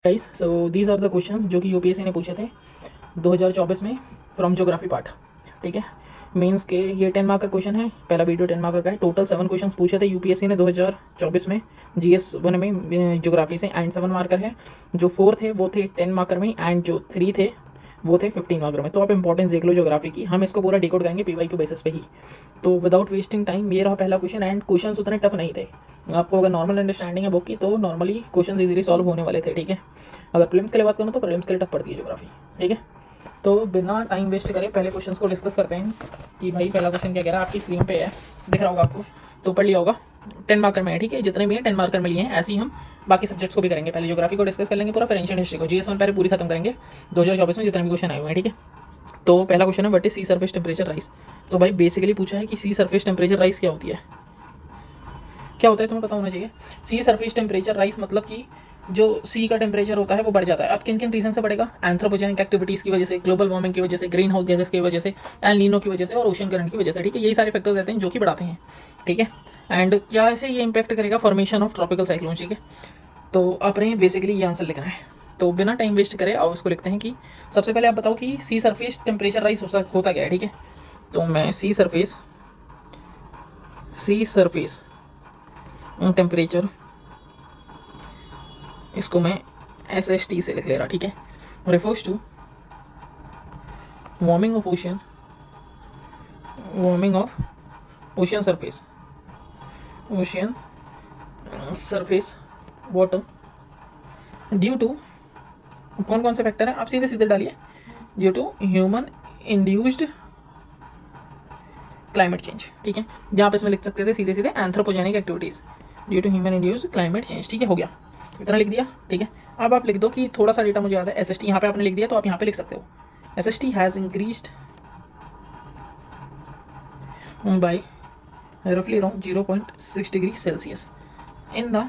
Guys, so these are the questions जो कि UPSC ने पूछे थे 2024 में फ्रॉम ज्योग्राफी पार्ट। ठीक है, मेंस के ये 10 मार्क का क्वेश्चन है। पहला वीडियो 10 मार्क का है। टोटल 7 क्वेश्चंस पूछे थे यूपीएससी ने 2024 में जीएस 1 में ज्योग्राफी से, एंड 7 मार्कर है। जो 4 थे वो थे 10 मार्कर में, एंड जो 3 थे वो थे 15 मार्कर में। तो आप इंपॉर्टेंस देख लो ज्योग्राफी की। हम इसको पूरा डिकोड करेंगे पीवाईक्यू बेसिस पे ही। तो विदाउट वेस्टिंग टाइम ये रहा पहला क्वेश्चन, एंड क्वेश्चन उतने टफ नहीं थे। आपको अगर नॉर्मल अंडरस्टैंडिंग है बुक की तो नॉर्मली क्वेश्चन इजीली सॉल्व होने वाले थे। ठीक है, अगर प्रीलिम्स के लिए बात करूँ तो प्रीलिम्स के लिए टफ पड़ती है ज्योग्राफी। ठीक है, तो बिना टाइम वेस्ट करे पहले क्वेश्चंस को डिस्कस करते हैं कि भाई पहला क्वेश्चन क्या कह रहा है। आपकी स्क्रीन पे है, दिख रहा होगा आपको, तो पढ़ लिया होगा। 10 मार्कर में है। ठीक है, जितने भी हैं 10 मार्कर में लिए हैं, ऐसे ही हम बाकी सब्जेक्ट्स को भी करेंगे। पहले ज्योग्राफी को डिस्कस कर लेंगे पूरा, फिर एंशिएंट हिस्ट्री को, जीएस 1 पहले पूरी खत्म करेंगे 2024 में जितने भी क्वेश्चन आए हुए हैं। ठीक है, तो पहला क्वेश्चन है what is sea surface temperature rise. तो भाई बेसिकली पूछा है कि सी सरफेस टेम्परेचर राइज क्या होती है। क्या होता है तुम्हें पता होना चाहिए। सी सरफेस टेम्परेचर राइज मतलब कि जो सी का टेम्परेचर होता है वो बढ़ जाता है। अब किन किन रीजन से बढ़ेगा। एंथ्रोपोजेनिक एक्टिविटीज़ की वजह से, ग्लोबल वार्मिंग की वजह से, ग्रीन हाउस गैसेस की वजह से, एल नीनो की वजह से, और ओशन करंट की वजह से। ठीक है, यही सारे फैक्टर्स रहते हैं जो कि बढ़ाते हैं। ठीक है, एंड क्या ऐसे ये इंपैक्ट करेगा फॉर्मेशन ऑफ ट्रॉपिकल साइक्लोन। ठीक है, तो अपने बेसिकली ये आंसर लिखना है। तो बिना टाइम वेस्ट करे और उसको लिखते हैं कि सबसे पहले आप बताओ कि सी सरफेस टेम्परेचर राइज होता क्या है। ठीक है, तो मैं सी सरफेस टेम्परेचर, इसको मैं SST से लिख ले रहा। ठीक है, refers to warming of ocean surface water due to, कौन कौन से फैक्टर हैं आप सीधे सीधे डालिए। Due to human induced climate change. ठीक है, जहाँ पे इसमें लिख सकते थे सीधे सीधे anthropogenic activities due to human induced climate change. ठीक है, हो गया, इतना लिख दिया। ठीक है, अब आप लिख दो कि थोड़ा सा डेटा मुझे याद है। SST यहाँ पे आपने लिख दिया तो आप यहाँ पे लिख सकते हो SST has increased by roughly around 0.6 degree Celsius in the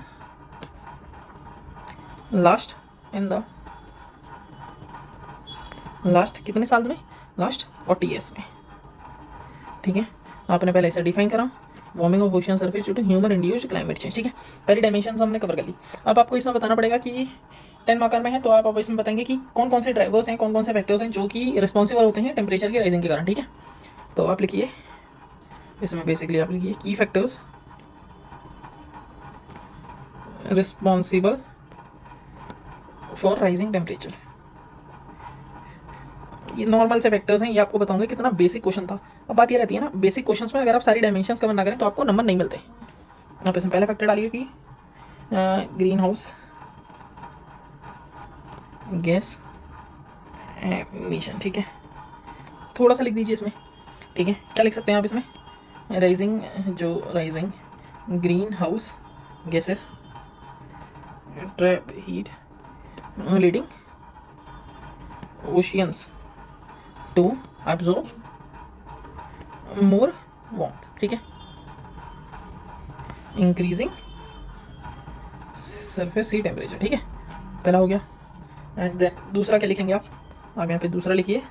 last कितने साल में, लास्ट 40 ईयर्स में। ठीक है, आपने पहले इसे डिफाइन करा, warming of ocean surface due to human induced climate change. ठीक है, पहली डायमेंशन हमने कवर कर ली। अब आपको इसमें बताना पड़ेगा कि 10 मार्कर में है तो आप अब इसमें बताएंगे कि कौन कौन से ड्राइवर्स हैं, कौन कौन से फैक्टर्स हैं जो कि रिस्पॉन्सिबल होते हैं टेम्परेचर की राइजिंग के कारण। ठीक है, तो आप लिखिए इसमें बेसिकली आप लिखिए की factors responsible for rising temperature. ये नॉर्मल से फैक्टर्स हैं, ये आपको बताऊंगा कितना बेसिक क्वेश्चन था। अब बात ये रहती है ना, बेसिक क्वेश्चंस में अगर आप सारी डायमेंशंस कवर ना करें तो आपको नंबर नहीं मिलते। आप इसमें पहला फैक्टर डालिए कि ग्रीन हाउस गैस एमिशन। ठीक है, थोड़ा सा लिख दीजिए इसमें। ठीक है, क्या लिख सकते हैं आप इसमें, rising green house gases trap heat leading oceans to absorb more warmth. ठीक है, इंक्रीजिंग सरफेस सी टेम्परेचर। ठीक है, पहला हो गया। एंड देन दूसरा क्या लिखेंगे आप यहाँ पे दूसरा लिखिए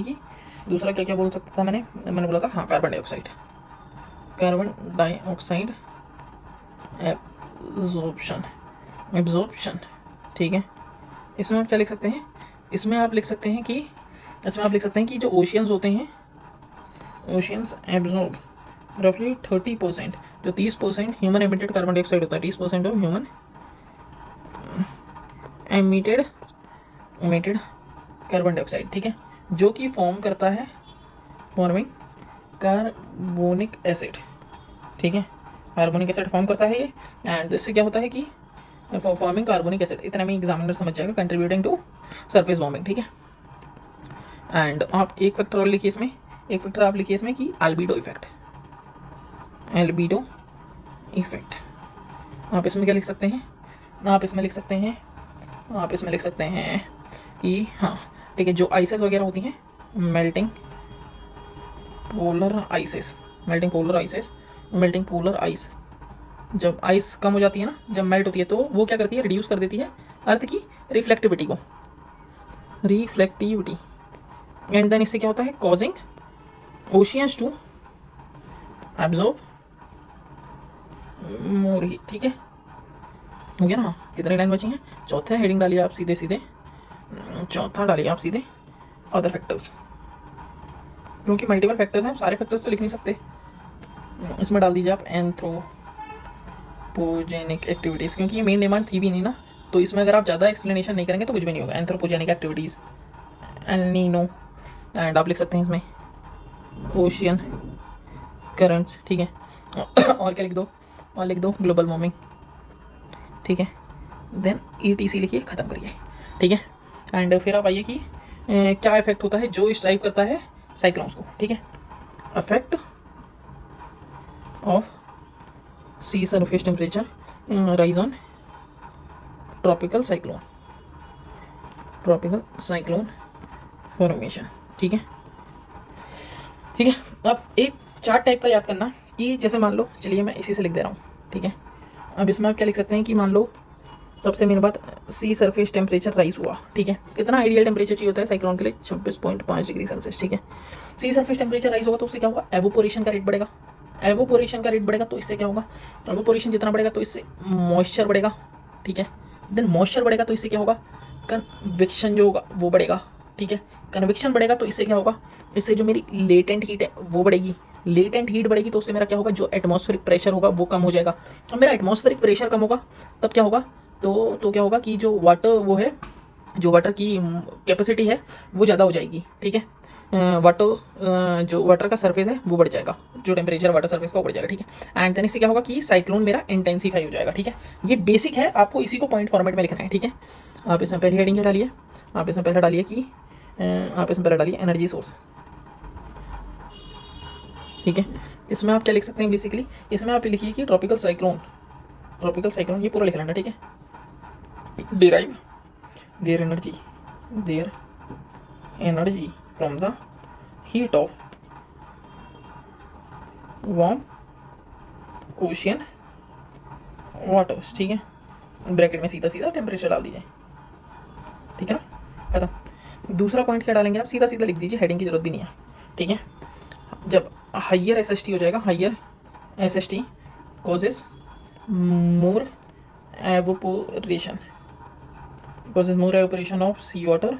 कि दूसरा क्या क्या बोल सकता था मैंने बोला था, हाँ, कार्बन डाइऑक्साइड एब्जॉर्प्शन। ठीक है, इसमें आप क्या लिख सकते हैं, इसमें आप लिख सकते हैं कि जो ओशियंस होते हैं, ओशियंस एब्जॉर्ब रफली 30%, जो 30% ह्यूमन एमिटेड कार्बन डाइऑक्साइड होता है, 30% of human emitted carbon dioxide. ठीक है, जो कि फॉर्म करता है फॉर्मिंग कार्बोनिक एसिड। ठीक है, कार्बोनिक एसिड फॉर्म करता है ये, एंड इससे क्या होता है कि फॉर्मिंग कार्बोनिक एसिड, इतना में एग्जामिनर समझ जाएगा, कंट्रीब्यूटिंग टू सरफेस वार्मिंग। ठीक है, एंड आप एक फैक्टर और लिखिए इसमें, एक फैक्टर आप लिखिए इसमें कि एल्बिडो इफेक्ट। आप इसमें क्या लिख सकते हैं, आप इसमें लिख सकते हैं कि हाँ, ठीक है, जो आइसेस वगैरह होती हैं, मेल्टिंग पोलर आइस, जब आइस कम हो जाती है ना, जब मेल्ट होती है तो वो क्या करती है, रिड्यूस कर देती है अर्थ की रिफ्लेक्टिविटी, एंड देन इससे क्या होता है, causing oceans to absorb more heat. ठीक है, हो गया ना। कितनी लाइन बची हैं? चौथा हेडिंग डालिए आप सीधे सीधे, चौथा डालिए आप सीधे अदर फैक्टर्स, क्योंकि मल्टीपल फैक्टर्स हैं, सारे फैक्टर्स तो लिख नहीं सकते। इसमें डाल दीजिए आप एंथ्रोपोजेनिक एक्टिविटीज़, क्योंकि ये मेन डिमांड थी भी नहीं ना, तो इसमें अगर आप ज़्यादा एक्सप्लेनेशन नहीं करेंगे तो कुछ भी नहीं होगा। Anthropogenic activities, El Nino, and आप लिख सकते हैं इसमें ओशियन करंट्स, ठीक है। और क्या लिख दो, और लिख दो ग्लोबल वार्मिंग, ठीक है। देन ETC लिखिए, ख़त्म करिए, ठीक है। एंड फिर आप आइए कि क्या इफेक्ट होता है जो स्ट्राइव करता है साइक्लोन्स को, ठीक है। Effect of sea surface temperature rise on tropical cyclone formation, ठीक है, ठीक है। अब एक चार्ट टाइप का याद करना कि जैसे मान लो, चलिए मैं इसी से लिख दे रहा हूँ, ठीक है। अब इसमें आप क्या लिख सकते हैं कि मान लो सबसे मेन बात, सी सरफेस टेम्परेचर राइज हुआ, ठीक है। कितना आइडियल टेम्परेचर चाहिए होता है साइक्लोन के लिए? 26.5 डिग्री सेल्सियस, ठीक है। सी सरफेस टेम्परेचर राइज होगा तो उससे क्या होगा? एवोपोरेशन का रेट बढ़ेगा, एवोपोरेशन का रेट बढ़ेगा तो इससे क्या होगा? एवोपोरेशन जितना बढ़ेगा तो इससे मॉइस्चर बढ़ेगा, ठीक है। देन मॉइस्चर बढ़ेगा तो इससे क्या होगा? कन्विक्शन जो होगा वो बढ़ेगा, ठीक है। कन्विक्शन बढ़ेगा तो इससे क्या होगा? इससे जो मेरी लेटेंट हीट है वो बढ़ेगी, लेटेंट हीट बढ़ेगी तो उससे मेरा क्या होगा? जो एटमॉस्फेरिक प्रेशर होगा वो कम हो जाएगा। अब मेरा एटमॉस्फेरिक प्रेशर कम होगा तब क्या होगा? तो क्या होगा कि जो वाटर वो है, जो वाटर की कैपेसिटी है वो ज़्यादा हो जाएगी, ठीक है। जो वाटर का सरफेस है वो बढ़ जाएगा, जो टेम्परेचर वाटर सरफेस का वो बढ़ जाएगा, ठीक है। एंड देन इससे क्या होगा कि साइक्लोन मेरा इंटेंसीफाई हो जाएगा, ठीक है। ये बेसिक है, आपको इसी को पॉइंट फॉर्मेट में लिखना है, ठीक है। आप इसमें पहली हेडिंग डालिए, आप इसमें पहले डालिए कि आप इसमें पहले डालिए एनर्जी सोर्स, ठीक है। इसमें आप क्या लिख सकते हैं बेसिकली? इसमें आप लिखिए कि ट्रॉपिकल साइक्लोन ये पूरा लिख लेना, ठीक है। Derive their energy from the heat of warm ocean waters, ठीक है। ब्रैकेट में सीधा सीधा टेम्परेचर डाल दीजिए, ठीक है ना, खत्म। दूसरा पॉइंट क्या डालेंगे आप? सीधा सीधा लिख दीजिए, हेडिंग की जरूरत भी नहीं है, ठीक है। जब हाइयर SST हो जाएगा, higher SST causes more evaporation of sea water,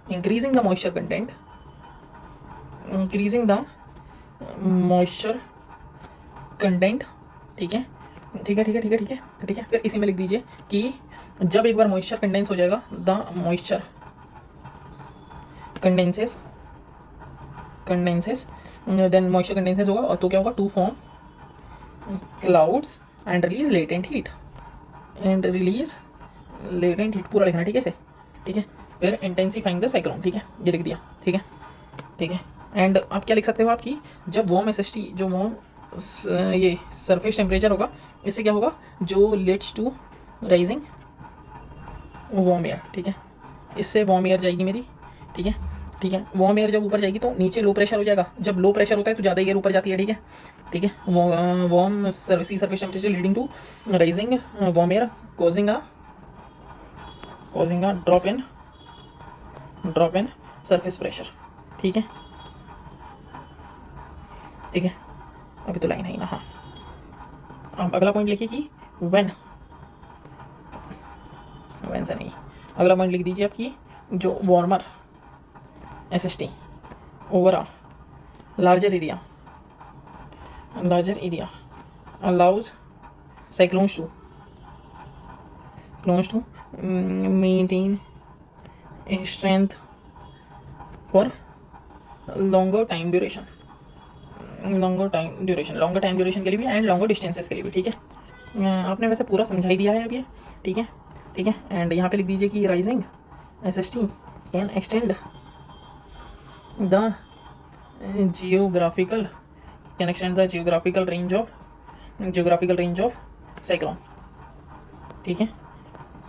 increasing the moisture content, ठीक है, ठीक है, ठीक है, ठीक है, ठीक है, ठीक है। फिर इसी में लिख दीजिए कि जब एक बार मॉइस्चर कंडेंस हो जाएगा, the moisture condenses then moisture condenses होगा, और तो क्या होगा? To form clouds and release latent heat, पूरा लिखना, ठीक है, इसे, ठीक है। फिर इंटेंसीफाइंग द साइक्लोन, ठीक है, ये लिख दिया, ठीक है, ठीक है। एंड आप क्या लिख सकते हो आपकी, जब वार्म SST, जो वार्म ये सरफेस टेम्परेचर होगा, इससे क्या होगा? जो leads to rising warm air, ठीक है। इससे वार्म एयर जाएगी मेरी, ठीक है, ठीक है। वार्म एयर जब ऊपर जाएगी तो नीचे लो प्रेशर हो जाएगा, जब लो प्रेशर होता है तो ज़्यादा एयर ऊपर जाती है, ठीक है, ठीक है। Warm sea surface temperature leading to rising warm air causing a drop in surface pressure, ठीक है, ठीक है। अभी तो लाइन है ना, हाँ। अब अगला पॉइंट लिखिए कि व्हेन से नहीं, अगला पॉइंट लिख दीजिए आपकी, जो warmer SST over a larger area allows cyclones to maintain a strength for longer time duration के लिए भी एंड लॉन्गर डिस्टेंसेस के लिए भी, ठीक है। आपने वैसे पूरा समझा ही दिया है अब ये, ठीक है, ठीक है। एंड यहाँ पे लिख दीजिए कि rising SST can extend the geographical range of cyclone, ठीक है,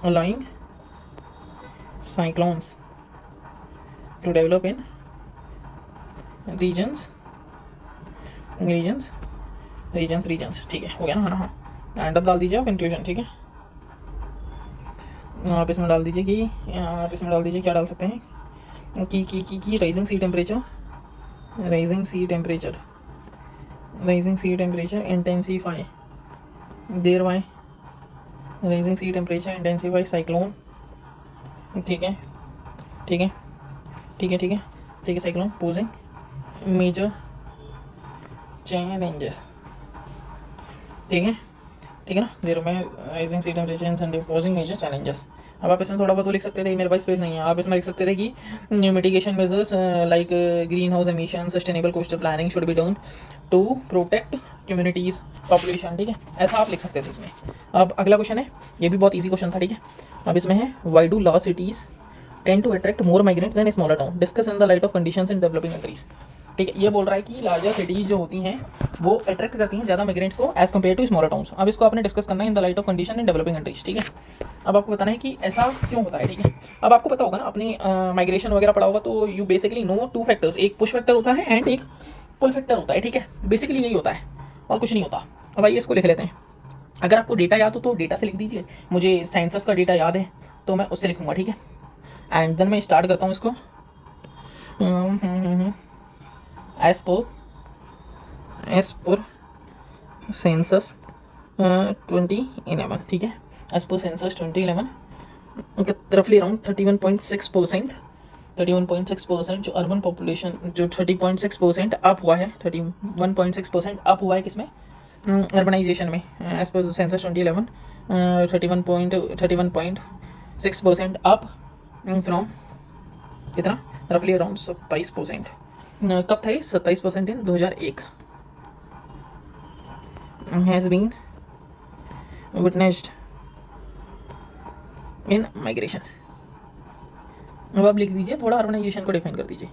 allowing cyclones to develop in regions, ठीक है, हो गया ना, हाँ। एंड अब डाल दीजिए आप कंक्लूजन, ठीक है। आप इसमें डाल दीजिए कि क्या डाल सकते हैं कि rising sea temperature intensify thereby raising sea temperature intensify cyclone, ठीक है ठीक है ठीक है ठीक है ठीक है, साइक्लोन पोजिंग मेजर चैलेंजेस, ठीक है ठीक है ना, जीरो में rising sea temperature and posing major challenges. अब आप इसमें थोड़ा बहुत लिख सकते थे, मेरे पास स्पेस नहीं है, आप इसमें लिख सकते थे कि mitigation measures like green house emission sustainable coastal planning should be done to protect communities population, ठीक है, ऐसा आप लिख सकते थे इसमें। अब अगला क्वेश्चन है, ये भी बहुत ईजी क्वेश्चन था, ठीक है। अब इसमें है why do large cities tend to attract more migrants than smaller town, discuss in the light of conditions in developing countries, ठीक है। ये बोल रहा है कि लार्जर सिटीज़ जो होती हैं वो अट्रैक्ट करती हैं ज़्यादा माइग्रेंट्स को as compare to smaller towns. अब इसको आपने डिस्कस करना है in the light of condition in developing countries, ठीक है। अब आपको बताना है कि ऐसा क्यों होता है, ठीक है। अब आपको पता होगा ना, अपनी माइग्रेशन वगैरह पढ़ा होगा, तो you basically know two factors, एक पुश फैक्टर होता है एंड एक पुल फैक्टर होता है, ठीक है। बेसिकली यही होता है और कुछ नहीं होता। अब आइए इसको लिख लेते हैं। अगर आपको डेटा याद हो तो डेटा से लिख दीजिए, मुझे सेंसस का डेटा याद है तो मैं उससे लिखूंगा, ठीक है। एंड देन मैं स्टार्ट करता हूँ इसको। एज पर सेंसस 2011, ठीक है, एज पर सेंसस 2011 रफली अराउंड 31.6%, 31.6% जो अर्बन पॉपुलेशन, जो 30.6% अप हुआ है, 31.6% अप हुआ है किसमें, अर्बनाइजेशन में, as per census 2011 31.6% up from कितना, रफली अराउंड 27%। कब था ये 27%? In 2001 has been witnessed in migration. अब आप लिख दीजिए, थोड़ा अर्बनाइजेशन को डिफाइन कर दीजिए,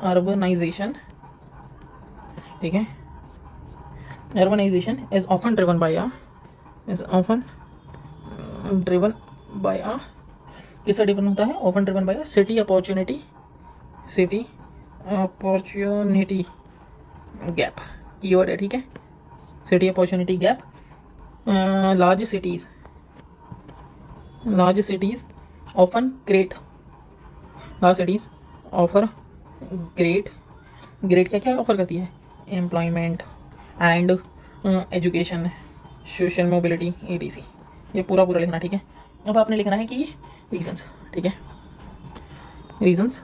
अर्बनाइजेशन, ठीक है। Urbanisation is often driven by a किससे ड्रिवन होता है, often driven by city opportunity gap, keyword है, ठीक है, city opportunity gap. Large cities offer great क्या ऑफर करती है, employment and education, social mobility etc, ये पूरा लिखना, ठीक है। अब आपने लिखना है कि रीजंस, ठीक है, reasons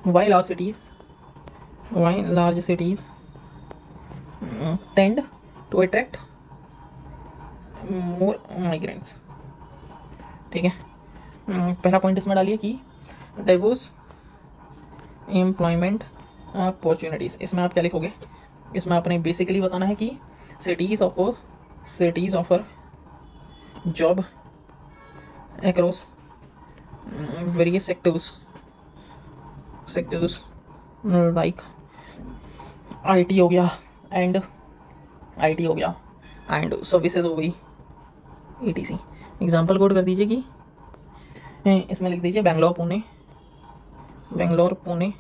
why large cities tend to attract more migrants, ठीक है। पहला पॉइंट इसमें डालिए कि डाइवर्स एम्प्लॉयमेंट अपॉर्चुनिटीज़। इसमें आप क्या लिखोगे, इसमें आपने बेसिकली बताना है कि cities offer job across various sectors like IT हो गया एंड सर्विसेज हो गई etc। एग्जाम्पल कोड कर दीजिए कि इसमें लिख दीजिए बेंगलोर पुणे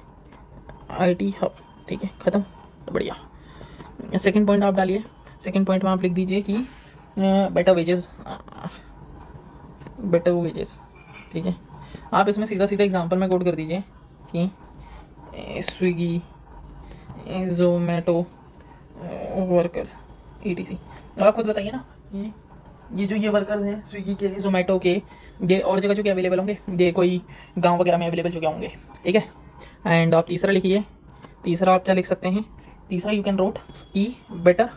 IT हब, ठीक है, ख़त्म, बढ़िया। सेकंड पॉइंट आप डालिए, सेकंड पॉइंट में आप लिख दीजिए कि बेटर वेजेस, ठीक है। आप इसमें सीधा एग्जांपल में कोड कर दीजिए कि स्विगी जोमेटो वर्कर्स etc। तो आप खुद बताइए ना, ये वर्कर्स हैं स्विगी के, जोमेटो के, ये और जगह जो क्या अवेलेबल होंगे, ये कोई गांव वगैरह में अवेलेबल जो क्या होंगे, ठीक है। एंड आप तीसरा लिखिए, तीसरा आप क्या लिख सकते हैं, तीसरा यू कैन रोट कि बेटर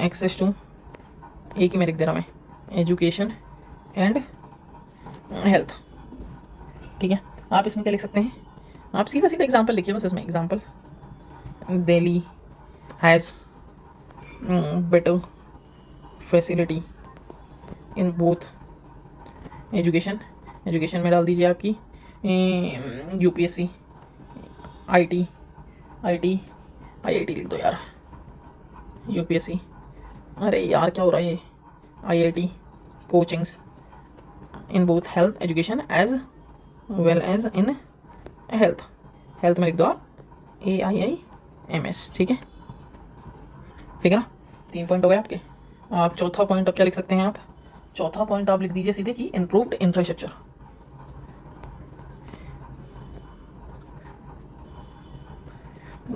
एक्सेस टू, एक ही मैं लिख दे रहा मैं, एजुकेशन एंड हेल्थ, ठीक है। आप इसमें क्या लिख सकते हैं, आप सीधा एग्जांपल लिखिए बस, इसमें example Delhi has better facility in both education में डाल दीजिए आपकी UPSC IIT लिख दो यार, UPSC, अरे यार क्या हो रहा है ये, IIT coachings in both health education as well as in health में लिख दो आप AIIMS, ठीक है ना। 3 पॉइंट हो गए आपके। आप चौथा पॉइंट अब क्या लिख सकते हैं, आप चौथा पॉइंट आप लिख दीजिए सीधे कि इम्प्रूव्ड इंफ्रास्ट्रक्चर,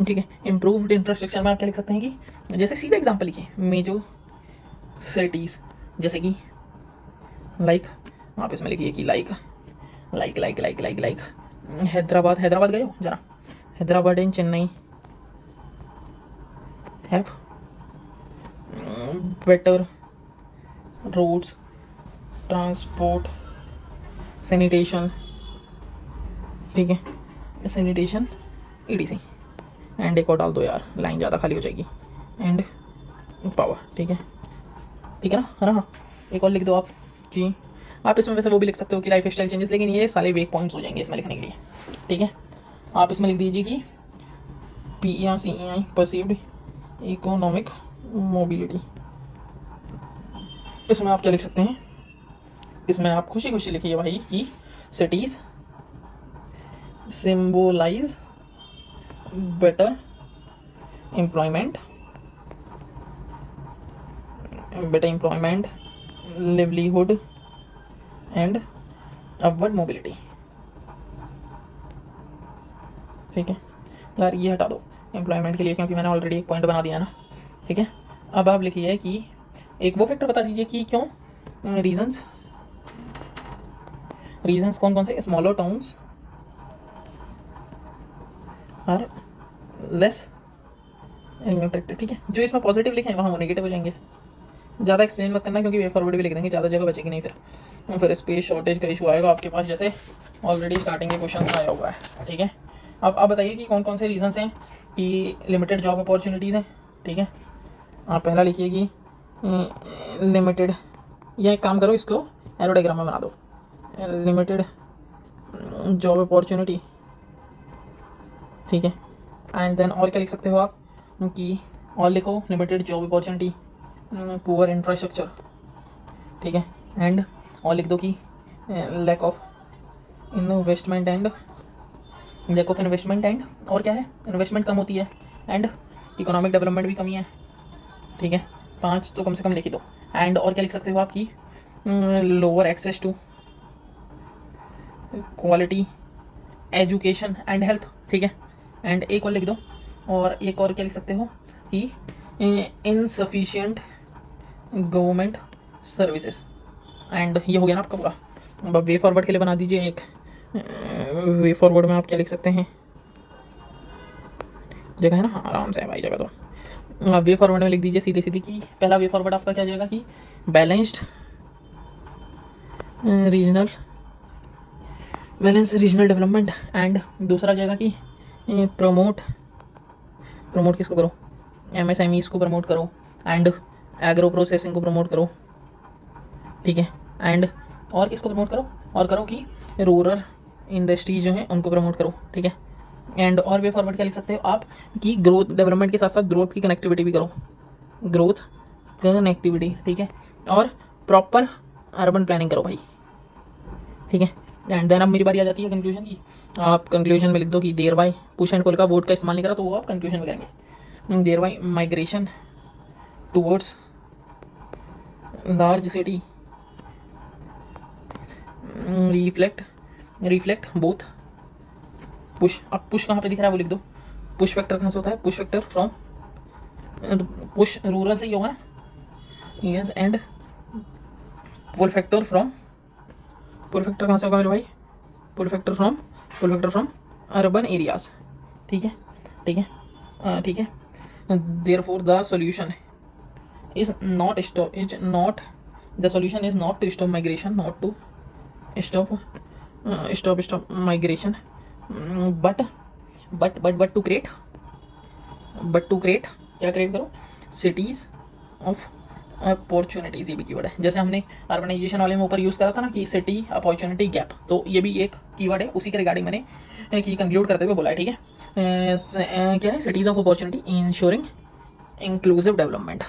ठीक है। इम्प्रूव्ड इंफ्रास्ट्रक्चर में आप क्या लिख सकते हैं कि जैसे सीधा एग्जांपल लिखिए, मेजर सिटीज जैसे कि लाइक आप इसमें लिखिए कि लाइक हैदराबाद, हैदराबाद गए हो जरा, Hyderabad and Chennai have better roads, transport, sanitation, ठीक है, सैनिटेशन EDC, एंड एक और डाल दो यार, लाइन ज़्यादा खाली हो जाएगी, एंड पावर, ठीक है ना, हाँ, एक और लिख दो आप कि आप इसमें वैसे वो भी लिख सकते हो कि लाइफ स्टाइल चेंजेस, लेकिन ये सारे वेक पॉइंट्स हो जाएंगे इसमें लिखने के लिए, ठीक है। आप इसमें लिख दीजिए कि PERCEI परसीव्ड इकोनॉमिक मोबिलिटी। इसमें आप क्या लिख सकते हैं, इसमें आप खुशी खुशी लिखिए भाई कि cities symbolise better employment, livelihood and upward mobility, ठीक है यार, ये हटा दो एम्प्लॉयमेंट के लिए क्योंकि मैंने ऑलरेडी एक पॉइंट बना दिया ना, ठीक है। अब आप लिखिए कि एक वो फैक्टर बता दीजिए कि क्यों, रीजंस कौन कौन से, smaller towns are less impacted, ठीक है। जो इसमें पॉजिटिव लिखे हैं वहाँ वो नेगेटिव हो जाएंगे, ज़्यादा एक्सप्लेन मत करना क्योंकि वे फॉरवर्ड भी लिख देंगे, ज़्यादा जगह बचेगी नहीं, फिर स्पेस शॉर्टेज का इशू आएगा आपके पास, जैसे ऑलरेडी स्टार्टिंग के क्वेश्चन आया हुआ है, ठीक है। अब आप बताइए कि कौन कौन से रीजंस हैं कि लिमिटेड जॉब अपॉर्चुनिटीज़ हैं, ठीक है। आप पहला लिखिए कि लिमिटेड, या एक काम करो इसको एरो डायग्राम में बना दो, लिमिटेड जॉब अपॉर्चुनिटी, ठीक है। एंड देन और क्या लिख सकते हो आप कि और लिखो limited job opportunity, poor infrastructure, ठीक है। एंड और लिख दो कि लैक ऑफ इन्वेस्टमेंट एंड और क्या है, इन्वेस्टमेंट कम होती है एंड इकोनॉमिक डेवलपमेंट भी कमी है, ठीक है। 5 तो कम से कम लिख ही दो। एंड और क्या लिख सकते हो आप कि lower access to quality education and health, ठीक है। एंड एक और लिख दो, और एक और क्या लिख सकते हो कि इनसफिशिएंट गवर्नमेंट सर्विसेज। एंड ये हो गया ना आपका पूरा। अब वे फॉरवर्ड के लिए बना दीजिए एक, वे फॉरवर्ड में आप क्या लिख सकते हैं, जगह है ना, हाँ आराम से है भाई जगह, तो आप वे फॉरवर्ड में लिख दीजिए सीधी सीधी कि पहला वे फॉरवर्ड आपका क्या जाएगा कि बैलेंस रीजनल डेवलपमेंट, एंड दूसरा जाएगा कि प्रमोट किसको करो, MSMEs को प्रमोट करो, एंड एग्रो प्रोसेसिंग को प्रमोट करो, ठीक है। एंड और किसको प्रमोट करो, और करो कि रूरल इंडस्ट्रीज जो हैं उनको प्रमोट करो, ठीक है। एंड और वे फॉरवर्ड क्या लिख सकते हो आप कि ग्रोथ डेवलपमेंट के साथ साथ ग्रोथ की कनेक्टिविटी भी करो, ग्रोथ कनेक्टिविटी, ठीक है। और प्रॉपर अर्बन प्लानिंग करो भाई, ठीक है। एंड देन अब मेरी बारी आ जाती है कंक्लूजन की। आप कंक्लूजन में लिख दो कि thereby push and pull का वोट का इस्तेमाल नहीं करा तो वो आप कंक्लूजन में करेंगे, thereby migration towards large city reflect both push. अब पुश कहाँ पे दिख रहा है वो लिख दो, पुश फैक्टर कहाँ से होता है, push factor from push rural से ही होगा ना, यस। एंड पुल फैक्टर कहाँ से होगा मेरे भाई, pull factor from urban areas, ठीक है। Therefore the solution is not to stop migration, not to stop migration, but to create क्या क्रिएट करो, सिटीज ऑफ अपॉर्चुनिटीज़, ये भी कीवर्ड है। जैसे हमने अर्बनाइजेशन वाले में ऊपर यूज़ करा था ना कि सिटी अपॉर्चुनिटी गैप, तो ये भी एक कीवर्ड है, उसी के रिगार्डिंग मैंने की कंक्लूड करते हुए बोला है, ठीक है। क्या है, cities of opportunity ensuring inclusive development,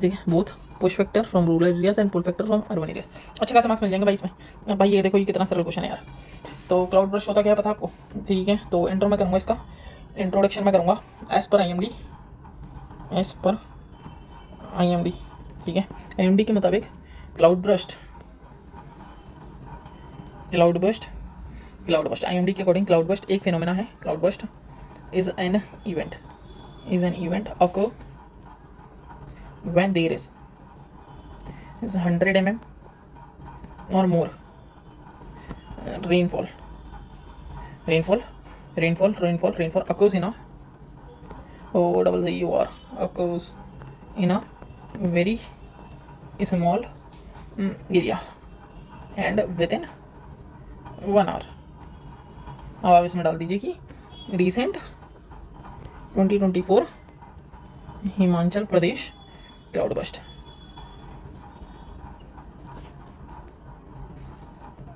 ठीक है। Both push factor from rural areas and pull factor from urban areas. अच्छे खासे मार्क्स मिल जाएंगे भाई इसमें। भाई ये देखो ये कितना सरल क्वेश्चन है यार। तो क्लाउड ब्रश होता क्या है पता आपको, ठीक है। तो इंट्रो में करूँगा, इसका इंट्रोडक्शन में करूँगा एज पर IMD, ठीक है। IMD के मुताबिक क्लाउड बर्स्ट IMD के अकॉर्डिंग क्लाउड बर्स्ट एक फिनोमेना है। Cloud burst is an event occur when there is 100 mm or more rainfall occurs in a OCCUR occurs in a very small area and within 1 hour। अब आप इसमें डाल दीजिए कि recent 2024 Himachal Pradesh cloud burst.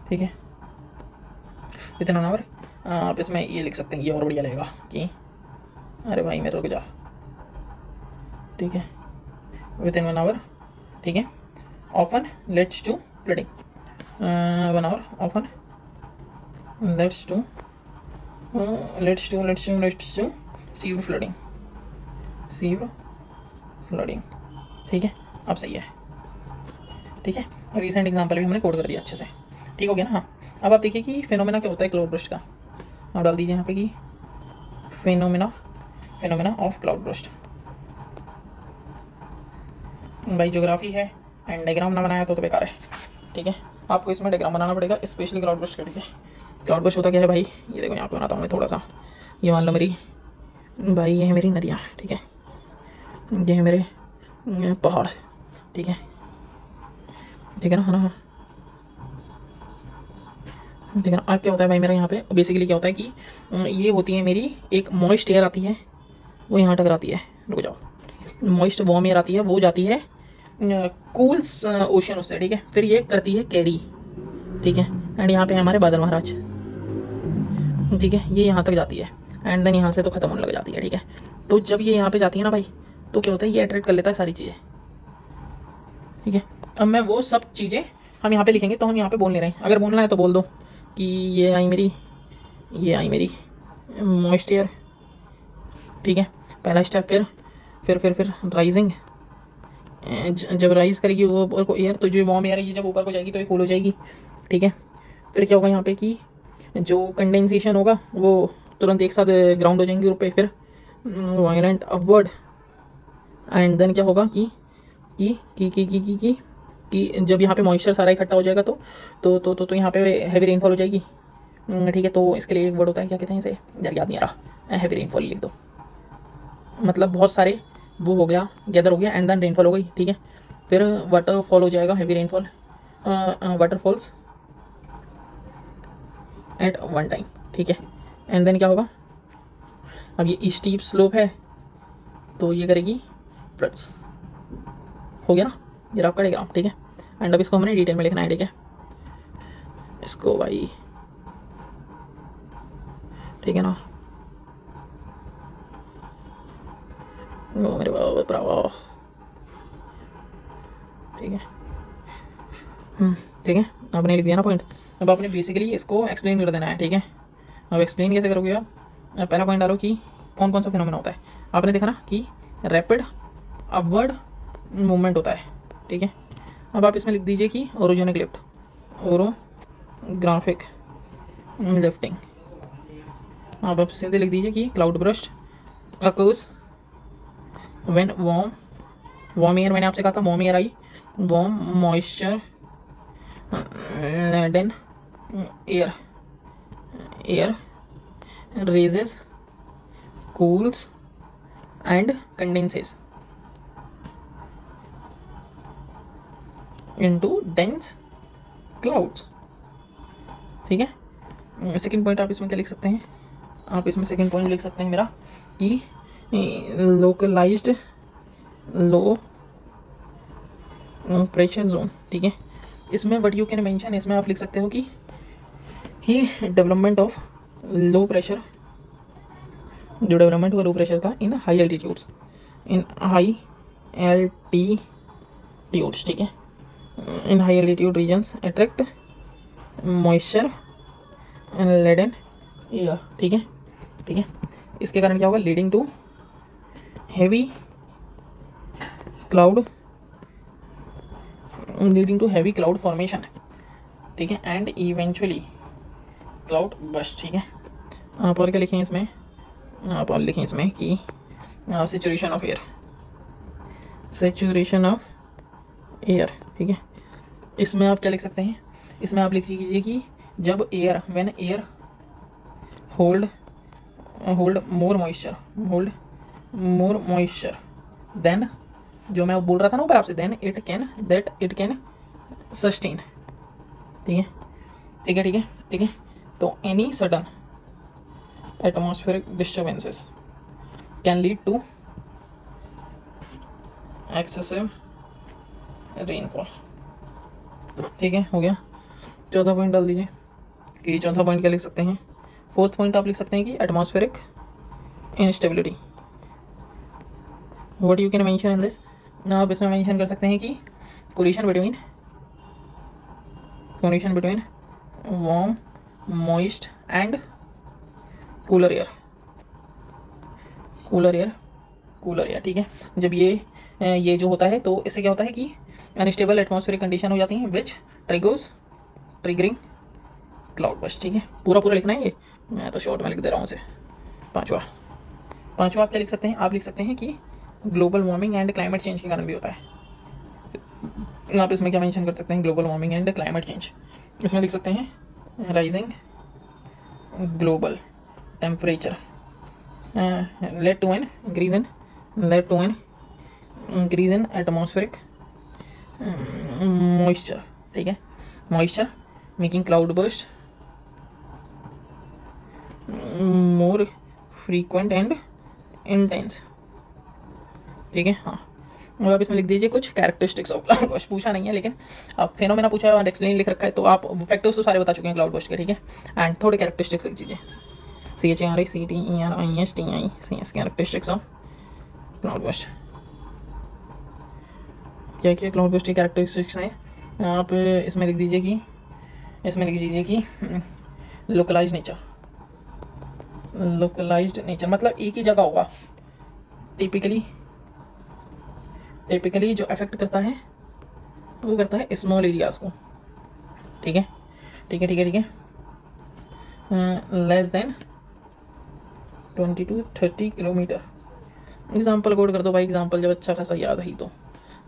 ठीक है, विदिन 1 आवर। आप इसमें ये लिख सकते हैं, ये और बढ़िया लगेगा कि अरे भाई मेरे रुक जा। ठीक है, विदिन 1 आवर। ठीक है, often leads to flooding 1 hour often leads to sewer flooding. ठीक है, अब सही है। ठीक है, रिसेंट एग्जांपल भी हमने कोड कर दिया अच्छे से। ठीक हो गया ना। हाँ, अब आप देखिए कि फिनोमेना क्या होता है क्लाउड बर्स्ट का। आप डाल दीजिए यहाँ पे कि फिनोमेना ऑफ क्लाउड बर्स्ट। भाई ज्योग्राफी है एंड डायग्राम ना बनाया तो बेकार है। ठीक है, आपको इसमें डायग्राम बनाना पड़ेगा स्पेशली क्लाउड बर्स्ट के लिए। क्लाउड बर्स्ट होता क्या है भाई, ये देखो यहाँ पे बनाता हूँ मैं थोड़ा सा। ये मान लो मेरी भाई, ये है मेरी नदियाँ। ठीक है, ये है मेरे पहाड़। ठीक है, ठीक है ना। ठीक है ना। अब क्या होता है भाई मेरा यहाँ पे बेसिकली क्या होता है कि ये होती है मेरी एक मॉइस्ट एयर आती है, वो यहाँ टकराती है। रुक जाओ, मॉइस्ट वार्म एयर आती है, वो जाती है कूल्स ओशन उससे। ठीक है, फिर ये करती है कैरी। ठीक है, एंड यहाँ पे हमारे बादल महाराज। ठीक है, ये यहाँ तक जाती है एंड देन यहाँ से तो ख़त्म होने लग जाती है। ठीक है, तो जब ये यहाँ पे जाती है ना भाई, तो क्या होता है, ये अट्रैक्ट कर लेता है सारी चीज़ें। ठीक है, अब मैं वो सब चीज़ें हम यहाँ पे लिखेंगे, तो हम यहाँ पे बोल नहीं रहे हैं। अगर बोलना है तो बोल दो कि ये आई मेरी मॉइस्चर। ठीक है, पहला स्टेप। फिर राइजिंग। जब राइज करेगी वो ऊपर को एयर, तो जो वार्म एयर है ये जब ऊपर को जाएगी तो ये कूल हो जाएगी। ठीक है, फिर क्या होगा यहाँ पे कि जो कंडेंसेशन होगा वो तुरंत एक साथ ग्राउंड हो जाएंगे ऊपर। फिर वायलेंट अपवर्ड एंड देन क्या होगा कि जब यहाँ पे मॉइस्चर सारा इकट्ठा हो जाएगा तो यहाँ पे हैवी रेनफॉल हो जाएगी। ठीक है, तो इसके लिए एक वर्ड होता है, क्या कहते हैं इसे, यार याद नहीं आ रहा। हैवी रेनफॉल लिख दो, मतलब बहुत सारे वो हो गया, गैदर हो गया एंड देन रेनफॉल हो गई। ठीक है, फिर वाटरफॉल हो जाएगा, heavy rainfall waterfalls at one time. ठीक है, एंड देन क्या होगा, अब ये स्टीप स्लोप है तो ये करेगी फ्लड्स। हो गया ना, ये आपका डायग्राम। ठीक है, एंड अब इसको हमने डिटेल में लिखना है। ठीक है, इसको भाई, ठीक है ना, वो मेरे बाबा। ठीक है, ठीक है, आपने लिख दिया ना पॉइंट। अब आपने बेसिकली इसको एक्सप्लेन कर देना है। ठीक है, अब एक्सप्लेन कैसे करोगे आप, पहला पॉइंट डालो कि कौन कौन सा फिनोमेना होता है। आपने देखा ना कि रैपिड अपवर्ड मूवमेंट होता है। ठीक है, अब आप इसमें लिख दीजिए कि ओरोजेनिक लिफ्ट, ओरोग्राफिक लिफ्टिंग। आप सीधे लिख दीजिए कि cloud burst occurs when warm air, मैंने आपसे कहा था वार्म एयर आई, warm moisture laden air raises, cools and condenses into dense clouds। ठीक है, सेकंड पॉइंट आप इसमें क्या लिख सकते हैं, आप इसमें सेकंड पॉइंट लिख सकते हैं मेरा कि लोकलाइज्ड लो प्रेशर जोन। ठीक है, इसमें व्हाट यू कैन मेंशन, इसमें आप लिख सकते हो कि डेवलपमेंट ऑफ लो प्रेशर, जो डेवलपमेंट हुआ लो प्रेशर का इन हाई एल्टीट्यूड्स, ठीक है, in high altitude regions attract moisture laden air. ठीक है, ठीक है, इसके कारण क्या होगा, leading to heavy cloud formation. ठीक है, एंड इवेंचुअली क्लाउड बस्ट। ठीक है, आप और क्या लिखें इसमें, आप और लिखें इसमें कि situation of air, saturation of air, ठीक है। इसमें आप क्या लिख सकते हैं, इसमें आप लिख लीजिए कि जब air, when air hold hold more moisture then, जो मैं बोल रहा था ना ऊपर आपसे, देन इट कैन सस्टेन, ठीक है, ठीक है, ठीक है, ठीक है। तो any sudden atmospheric disturbances can lead to excessive rainfall, ठीक है, हो गया। चौथा पॉइंट डाल दीजिए कि चौथा पॉइंट क्या लिख सकते हैं, फोर्थ पॉइंट आप लिख सकते हैं कि atmospheric instability, what you can mention in this. आप इसमें मेंशन कर सकते हैं कि collision between warm moist and cooler air, ठीक है। जब ये जो होता है तो इससे क्या होता है कि अनस्टेबल एटमॉस्फेरिक कंडीशन हो जाती हैं विच ट्रिगरिंग क्लाउड बस्ट, ठीक है। पूरा लिखना है, ये मैं तो शॉर्ट में लिख दे रहा हूँ उसे। पांचवा आप क्या लिख सकते हैं, आप लिख सकते हैं कि global warming and climate change के कारण भी होता है। आप इसमें क्या मेंशन कर सकते हैं, global warming and climate change, इसमें लिख सकते हैं rising global temperature led to an increase in atmospheric moisture, ठीक है, moisture making cloud burst more frequent and intense, ठीक है। हाँ, और आप इसमें लिख दीजिए कुछ कैरेक्टरिस्टिक्स ऑफ क्लाउड बर्स्ट, पूछा नहीं है लेकिन आप फेनोमेना पूछा है और एक्सप्लेन लिख रखा है, तो आप फैक्टर्स तो सारे बता चुके हैं क्लाउड बर्स्ट के, ठीक है। एंड थोड़े कैरेक्टरिस्टिक्स लिख दीजिए, CHARACTERISTICS characteristics of cloud burst. क्या क्या क्लाउड बर्स्ट की कैरेक्टरिस्टिक्स हैं, आप इसमें लिख दीजिए कि लोकलाइज्ड नेचर मतलब एक ही जगह होगा, टिपिकली जो अफेक्ट करता है वो करता है स्मॉल एरियाज को, ठीक है, ठीक है, ठीक है, ठीक है। Less than 20 to 30 kilometre. Example code कर दो भाई, एग्जाम्पल जब अच्छा खासा याद है तो।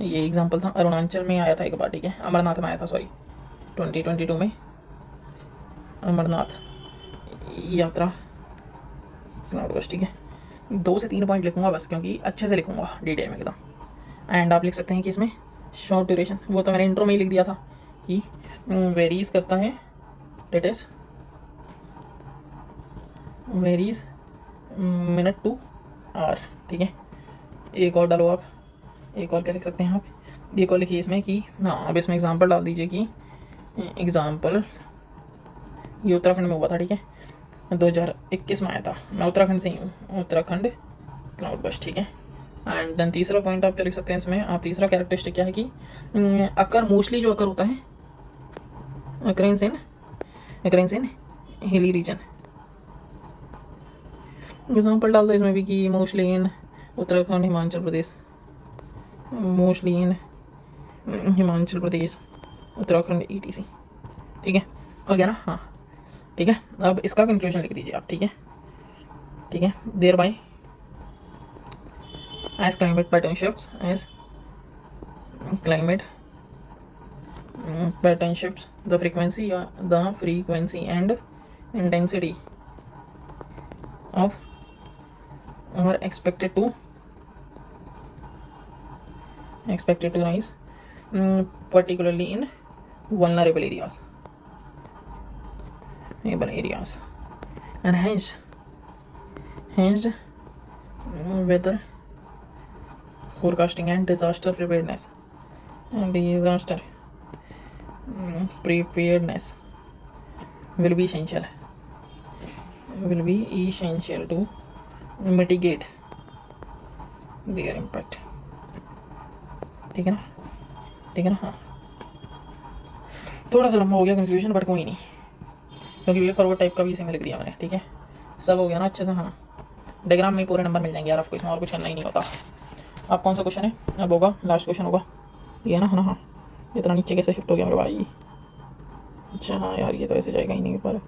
ये एग्जाम्पल था, अरुणाचल में आया था एक बार, ठीक है, अमरनाथ में आया था, सॉरी 2022 में अमरनाथ यात्रा क्लाउड बर्स्ट, ठीक है। 2 से 3 पॉइंट लिखूंगा बस, क्योंकि अच्छे से लिखूंगा डिटेल में एकदम। एंड आप लिख सकते हैं कि इसमें शॉर्ट ड्यूरेशन, वो तो मैंने इंट्रो में ही लिख दिया था कि वेरीज करता है, that is varies minute to hour, ठीक है। एक और डालो आप, एक और क्या लिख सकते हैं आप, एक और लिखिए इसमें कि हाँ, अब इसमें एग्जांपल डाल दीजिए कि एग्जांपल ये उत्तराखंड में हुआ था, ठीक है, 2021 में आया था, मैं उत्तराखंड से ही हूँ, उत्तराखंड क्लाउड बर्स्ट, ठीक है। एंड देन तीसरा पॉइंट आप क्या लिख सकते हैं इसमें, आप तीसरा कैरेक्टरिस्टिक क्या है कि अकर मोस्टली जो अकर होता है अकरेंस इन हिली रीजन। एग्जाम्पल डाल दो इसमें भी कि mostly in Uttarakhand Himachal Pradesh, mostly in Himachal Pradesh Uttarakhand ETC, ठीक है, हो गया ना। हाँ, ठीक है। अब इसका कंक्लूजन लिख दीजिए आप, ठीक है, ठीक है। देयर बाय as climate pattern shifts the frequency and intensity of are expected to rise, particularly in vulnerable areas and hence weather forecasting and disaster preparedness will be essential to mitigate their impact, ठीक है ना, ठीक है ना। हाँ, थोड़ा सा लंबा हो गया कंक्लूजन, बट कोई नहीं, क्योंकि वे फॉरवर्ड टाइप का भी इसी में लिख दिया मैंने, ठीक है। सब हो गया ना अच्छे से। हाँ, डायग्राम में पूरे नंबर मिल जाएंगे यार आपको, इसमें और कुछ करना ही नहीं होता। अब कौन सा क्वेश्चन है, अब होगा लास्ट क्वेश्चन होगा ये ना, है ना। हाँ, इतना नीचे कैसे शिफ्ट हो गया मेरे भाई, अच्छा हाँ यार, ये तो ऐसे जाएगा ही नहीं पर।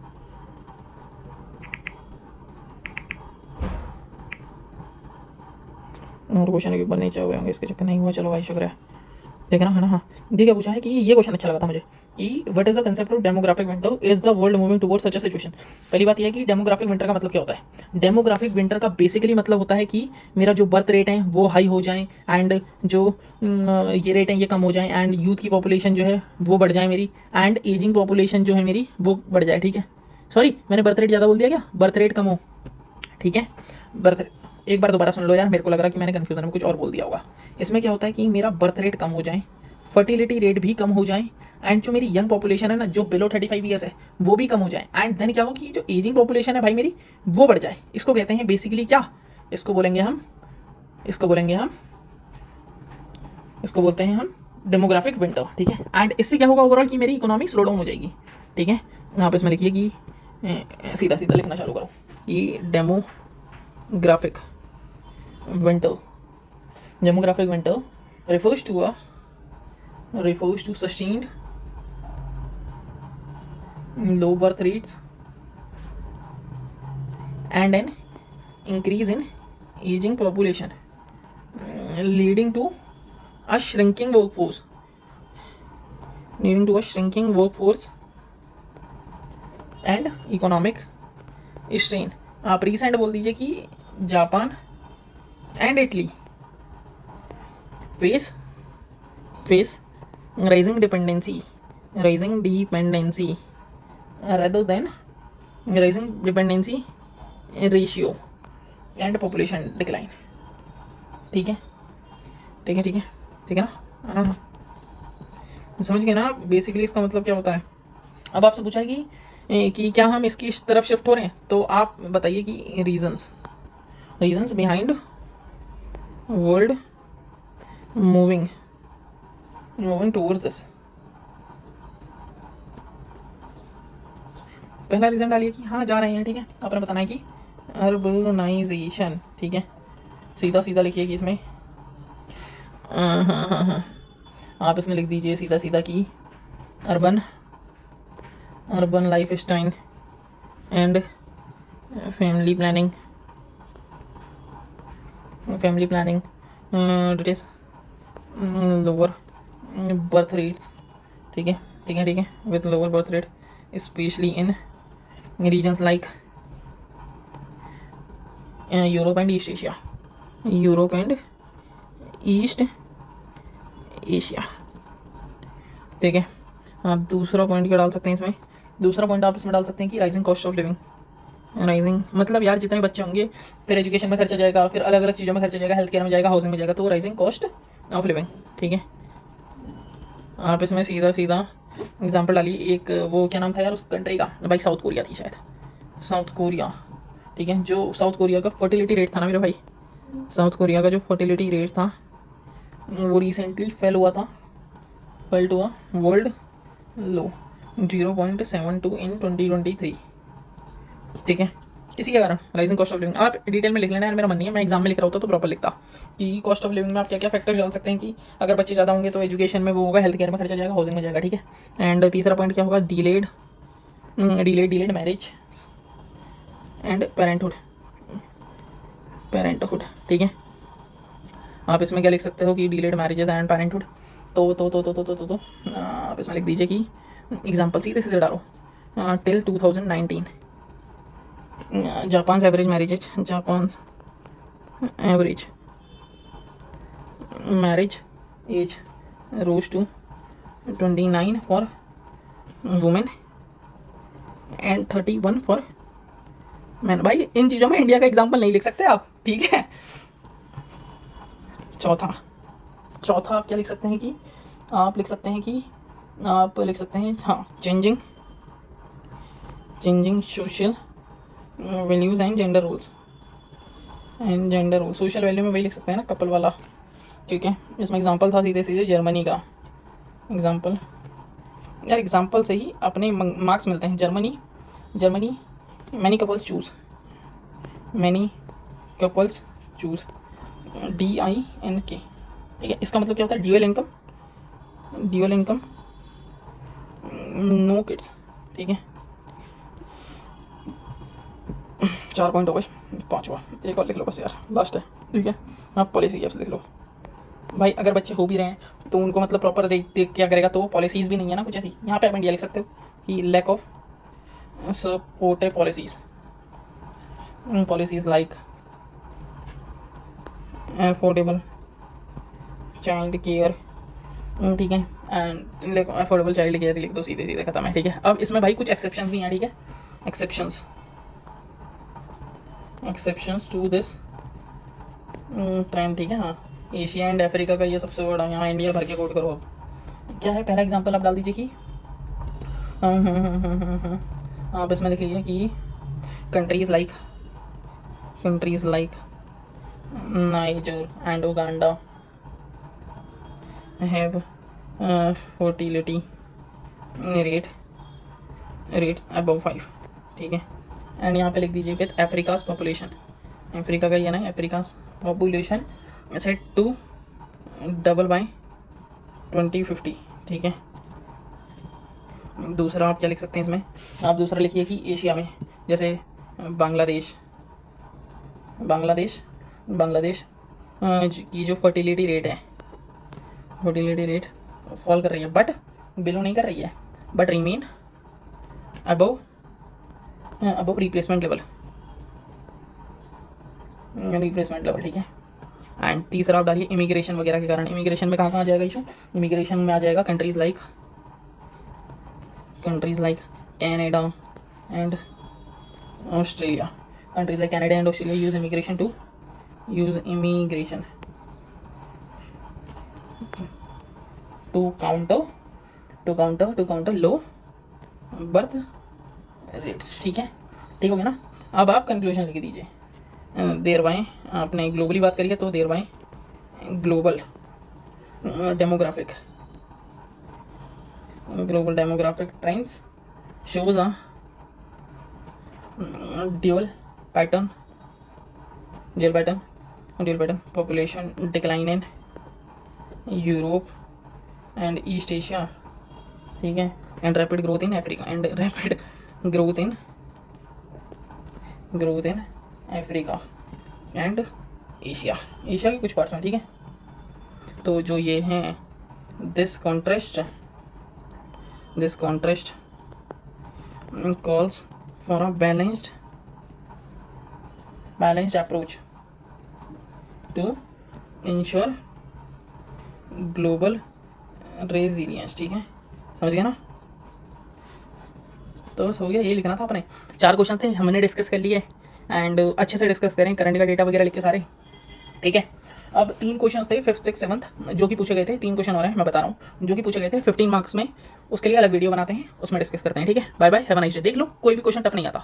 और क्वेश्चन के ऊपर नीचे हुए होंगे, इसके चक्कर नहीं हुआ, चलो भाई शुक्र है। ठीक है ना हाँ। ये क्या पूछा है कि ये क्वेश्चन अच्छा लगा था मुझे कि what is the concept of demographic winter, is the world moving towards such a situation. पहली बात यह है कि डेमोग्राफिक विंटर का मतलब क्या होता है। डेमोग्राफिक विंटर का बेसिकली मतलब होता है कि मेरा जो बर्थ रेट है वो हाई हो जाए एंड जो ये रेट है ये कम हो जाए एंड यूथ की पॉपुलेशन जो है वो बढ़ जाए मेरी, एंड एजिंग पॉपुलेशन जो है मेरी वो बढ़ जाए। ठीक है, सॉरी मैंने बर्थ रेट ज़्यादा बोल दिया क्या, बर्थ रेट कम हो। ठीक है, बर्थ एक बार दोबारा सुन लो यार, मेरे को लग रहा है कि मैंने कन्फ्यूजन में कुछ और बोल दिया होगा। इसमें क्या होता है कि मेरा बर्थ रेट कम हो जाए, फर्टिलिटी रेट भी कम हो जाए, एंड जो मेरी यंग पॉपुलेशन है ना जो बिलो 35 ईयर्स है वो भी कम हो जाए, एंड देन क्या हो कि जो एजिंग पॉपुलेशन है भाई मेरी वो बढ़ जाए। इसको कहते हैं बेसिकली क्या, इसको बोलेंगे हम इसको बोलते हैं हम डेमोग्राफिक विंटर। ठीक है, एंड इससे क्या होगा ओवरऑल कि मेरी इकोनॉमी स्लो डाउन हो जाएगी। ठीक है, यहाँ पे इसमें लिखिए कि सीधा सीधा लिखना चालू करो कि demographic winter refers to sustained low birth rates and an increase in aging population, leading to a shrinking workforce and economic strain। आप रिसेंट बोल दीजिए कि Japan and Italy face rising dependency rather than rising dependency ratio and population decline। ठीक है ना हाँ, समझ गए ना बेसिकली इसका मतलब क्या होता है। अब आपसे पूछा है कि क्या हम इसकी इस तरफ शिफ्ट हो रहे हैं, तो आप बताइए कि reasons behind world moving towards this. पहला रीजन डालिए कि हाँ जा रहे हैं। ठीक है, आपने बताना है कि अर्बनाइजेशन। ठीक है, सीधा सीधा लिखिए कि इसमें हाँ आप इसमें लिख दीजिए सीधा सीधा कि urban life style and family planning it is lower birth rates. ठीक है with lower birth rate specially in regions like Europe and East Asia. ठीक है, आप दूसरा पॉइंट क्या डाल सकते हैं इसमें, दूसरा पॉइंट आप इसमें डाल सकते हैं कि rising cost of living. Rising मतलब यार जितने बच्चे होंगे फिर एजुकेशन में खर्चा जाएगा, फिर अलग अलग चीज़ों में खर्चा जाएगा, हेल्थ केयर में जाएगा, हाउसिंग में जाएगा, तो राइजिंग कॉस्ट ऑफ लिविंग। ठीक है, आप इसमें सीधा सीधा एग्जाम्पल डालिए। एक वो क्या नाम था यार उस कंट्री का, भाई साउथ कोरिया थी शायद, साउथ कोरिया। ठीक है, जो साउथ कोरिया का फर्टिलिटी रेट था ना मेरे भाई, साउथ कोरिया का जो फर्टिलिटी रेट था वो recently fell to a world low 0.72 in 2023। ठीक है, इसी के कारण राइजिंग कॉस्ट ऑफ लिविंग। आप डिटेल में लिख लेना यार, मेरा मन नहीं है, मैं एग्जाम में लिख रहा होता तो प्रॉपर लिखता कि कॉस्ट ऑफ लिविंग में आप क्या क्या फैक्टर्स डाल सकते हैं कि अगर बच्चे ज़्यादा होंगे तो एजुकेशन में वो होगा, हेल्थ केयर में खर्चा जाएगा, हाउसिंग में जाएगा। ठीक है, एंड तीसरा पॉइंट क्या होगा, डिलेड मैरिज एंड पेरेंटहुड। ठीक है, आप इसमें क्या लिख सकते हो कि डिलेड मैरिजेस एंड पेरेंटहुड। तो आप इसमें लिख दीजिए कि एग्जाम्पल सीधे सीधे डालो till 2019 Japan average marriage age rose to 29 for women and 31 for man. भाई इन चीज़ों में इंडिया का एग्जाम्पल नहीं लिख सकते आप। ठीक है, चौथा आप क्या लिख सकते हैं कि आप लिख सकते हैं हाँ changing social values and gender roles. Social value में वही लिख सकते हैं ना कपल वाला। ठीक है, इसमें एग्जांपल था सीधे सीधे जर्मनी का एग्जांपल। यार एग्जांपल से ही अपने मार्क्स मिलते हैं। Germany many couples choose DINK। ठीक है, इसका मतलब क्या होता है, ड्यूअल इनकम नो किड्स। ठीक है, 4 पॉइंट हो गए, 5 हुआ, एक और लिख लो बस यार, लास्ट है। ठीक है, आप पॉलिसी गैप्स देख लो भाई। अगर बच्चे हो भी रहे हैं तो उनको मतलब प्रॉपर देख क्या करेगा, तो पॉलिसीज़ भी नहीं है ना कुछ ऐसी। यहाँ पे आप इंडिया लिख सकते हो कि lack of supportive policies like affordable child care, ठीक है, एंड अफोर्डेबल चाइल्ड केयर लिख दो, सीधे सीधे खत्म है, ठीक है। अब इसमें भाई कुछ एक्सेप्शंस भी हैं, ठीक है, एक्सेप्शंस टू दिस ट्रेंड, ठीक है। हाँ, एशिया एंड अफ्रीका का ये सबसे बड़ा, यहाँ इंडिया भर के कोट करो। अब क्या है पहला एग्जांपल आप डाल दीजिए कि आप इसमें लिख लीजिए कि countries like niger and Uganda have fertility rates above 5, ठीक है। एंड यहाँ पे लिख दीजिए विथ अफ्रीकाज पॉपुलेशन, अफ्रीका का ये ना, Africa's population set to double by 2050, ठीक है। दूसरा आप क्या लिख सकते हैं इसमें, आप दूसरा लिखिए कि एशिया में जैसे बांग्लादेश की जो फर्टिलिटी रेट फॉल कर रही है, बट बिलो नहीं कर रही है, but remain above replacement level, ठीक है। एंड तीसरा आप डालिए इमिग्रेशन वगैरह के कारण। इमिग्रेशन में कहाँ आ जाएगा इशू, इमिग्रेशन में आ जाएगा countries like Canada and Australia. Countries like Canada and Australia use immigration to counter low birth rates, ठीक है। ठीक हो गया ना। अब आप कंक्लूजन लिख दीजिए, देर बाय आपने ग्लोबली बात करी है तो there by global demographic trends shows a dual pattern population decline in Europe and East Asia, ठीक है, and rapid growth in Africa and rapid growth in Africa and Asia के कुछ parts में, ठीक है। तो जो ये हैं this contrast calls for a balanced approach to ensure global resilience, ठीक है, समझ गया ना। तो बस हो गया, ये लिखना था अपने। 4 क्वेश्चन थे, हमने डिस्कस कर लिए एंड अच्छे से डिस्कस करें, करंट का डेटा वगैरह लिख के सारे, ठीक है। अब 3 क्वेश्चन थे 5th 6th 7th जो कि पूछे गए थे। 3 क्वेश्चन और हैं, मैं बता रहा हूँ, जो कि पूछे गए थे 15 मार्क्स में। उसके लिए अलग वीडियो बनाते हैं, उसमें डिस्कस करते हैं, ठीक है। Bye bye, have a nice day. देख लो, कोई भी क्वेश्चन टफ नहीं आता।